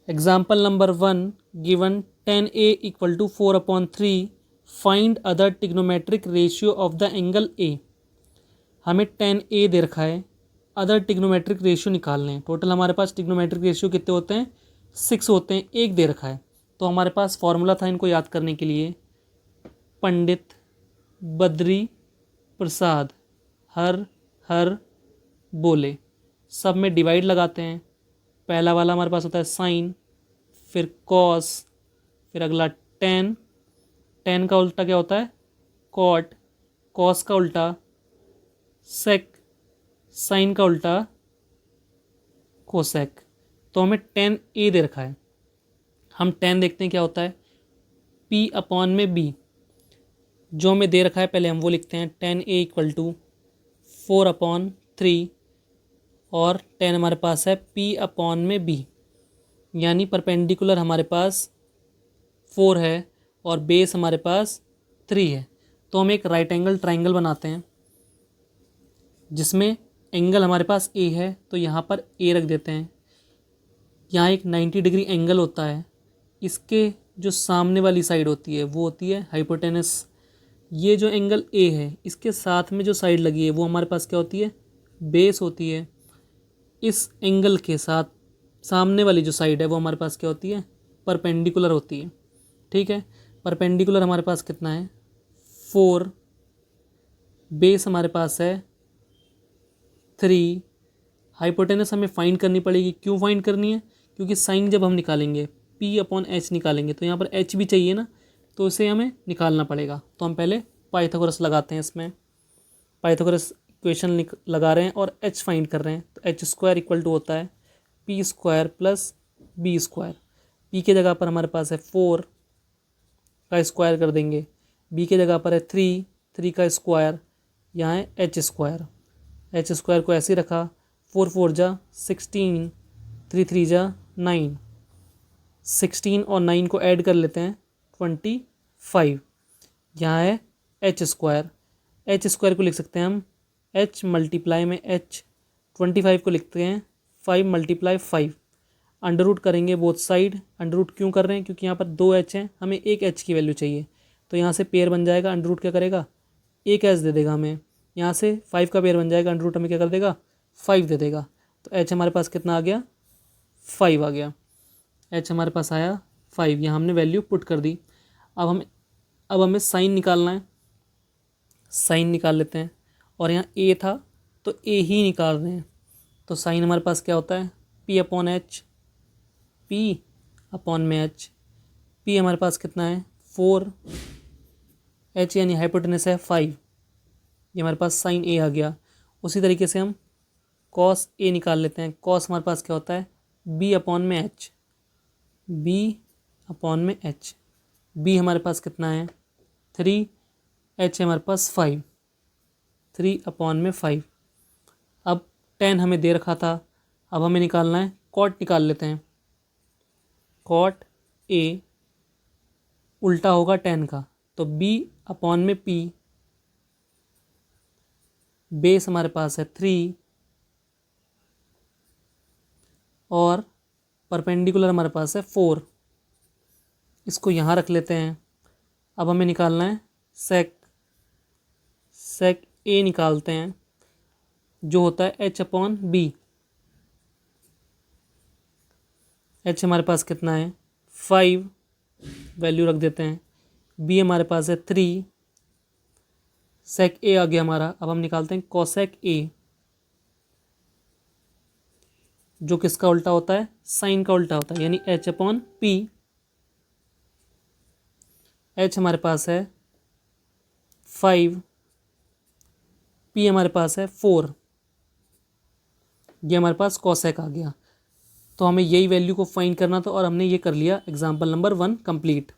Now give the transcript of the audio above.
Example number 1 given 10a equal to 4/3 find other trigonometric ratio of the angle A. हमें 10a दे रखा है, other trigonometric ratio निकालने हैं। Total हमारे पास trigonometric ratio कितने होते हैं, 6 होते हैं, एक दे रखा है। तो हमारे पास फॉर्मूला था इनको याद करने के लिए, पंडित बद्री प्रसाद हर हर बोले। सब में डिवाइड लगाते हैं। पहला वाला हमारे पास होता है साइन, फिर कॉस, फिर अगला टेन, टेन का उल्टा क्या होता है कॉट, कॉस का उल्टा सेक, साइन का उल्टा कोसेक। तो हमें 10a दे रखा है। हम 10 देखते हैं क्या होता है, p अपॉन में b। जो हमें दे रखा है पहले हम वो लिखते हैं, 10a इक्वल टू 4/3 और 10 हमारे पास है p अपॉन में b, यानी परपेंडिकुलर हमारे पास 4 है और बेस हमारे पास 3 है। तो हम एक राइट एंगल ट्राइंगल बनाते हैं जिसमें एंगल हमारे पास a है, तो यहाँ पर a रख देते हैं। यहाँ एक 90 डिग्री एंगल होता है, इसके जो सामने वाली साइड होती है वो होती है हाइपोटेनस। ये जो एंगल a है इसके साथ में जो साइड लगी है वो हमारे पास क्या होती है, बेस होती है। इस एंगल के साथ सामने वाली जो साइड है वो हमारे पास क्या होती है, परपेंडिकुलर होती है। ठीक है, परपेंडिकुलर हमारे पास कितना है 4, बेस हमारे पास है 3, हाइपोटेनस हमें फाइंड करनी पड़ेगी। क्यों फाइंड करनी है, क्योंकि साइन जब हम निकालेंगे p/h निकालेंगे तो यहाँ पर h भी चाहिए ना, तो इसे हमें निकालना पड़ेगा। तो हम पहले पाइथागोरस लगाते हैं। इसमें पाइथागोरस इक्वेशन लगा रहे हैं और h फाइंड कर रहे हैं। तो h² इक्वल टू होता है p² प्लस b²। p के जगह पर हमारे पास है 4 का स्क्वायर कर देंगे, b के जगह पर है 3 का स्क्वायर, यहाँ है h² को ऐसे ही रखा, 4 4 जा 16, 3 3 जा 9, 16 और 9 को ऐड कर लेते हैं 25, यहाँ है h² को लिख सकते हैं हम h मल्टीप्लाई में h, 25 को लिखते हैं 5 मल्टीप्लाई 5। अंडर रूट करेंगे बोथ साइड। अंडर रूट क्यों कर रहे हैं, क्योंकि यहाँ पर 2 h हैं, हमें एक h की वैल्यू चाहिए, तो यहाँ से पेयर बन जाएगा। अंडर रूट क्या करेगा, एक h दे देगा हमें। यहाँ से 5 का पेयर बन जाएगा, अंडर रूट हमें क्या कर देगा 5 दे देगा। तो h हमारे पास कितना आ गया 5 आ गया, h हमारे पास आया 5। यहाँ हमने वैल्यू पुट कर दी। अब हमें साइन निकालना है, साइन निकाल लेते हैं। और यहाँ a था तो a ही निकाल रहे हैं। तो साइन हमारे पास क्या होता है p/h, p/h में h, p हमारे पास कितना है 4, h यानी हाइपोटेनस है 5, ये हमारे पास साइन a आ गया। उसी तरीके से हम कॉस a निकाल लेते हैं। कॉस हमारे पास क्या होता है b/h, b/h, b हमारे पास कितना है 3, h हमारे पास 5, 3/5। अब 10 हमें दे रखा था, अब हमें निकालना है कॉट, निकाल लेते हैं। कॉट a उल्टा होगा 10 का, तो b/p, बेस हमारे पास है 3 और परपेंडिकुलर हमारे पास है 4। इसको यहाँ रख लेते हैं। अब हमें निकालना है सेक a निकालते हैं, जो होता है h/b। h हमारे पास कितना है 5, वैल्यू रख देते हैं। b हमारे पास है 3, सेक a आ गया हमारा। अब हम निकालते हैं कोसेक a, जो किसका उल्टा होता है, साइन का उल्टा होता है, यानी h/p। h हमारे पास है 5, p हमारे पास है 4, ये हमारे पास कोसेक आ गया। तो हमें यही वैल्यू को फाइंड करना था और हमने ये कर लिया। Example number 1 complete.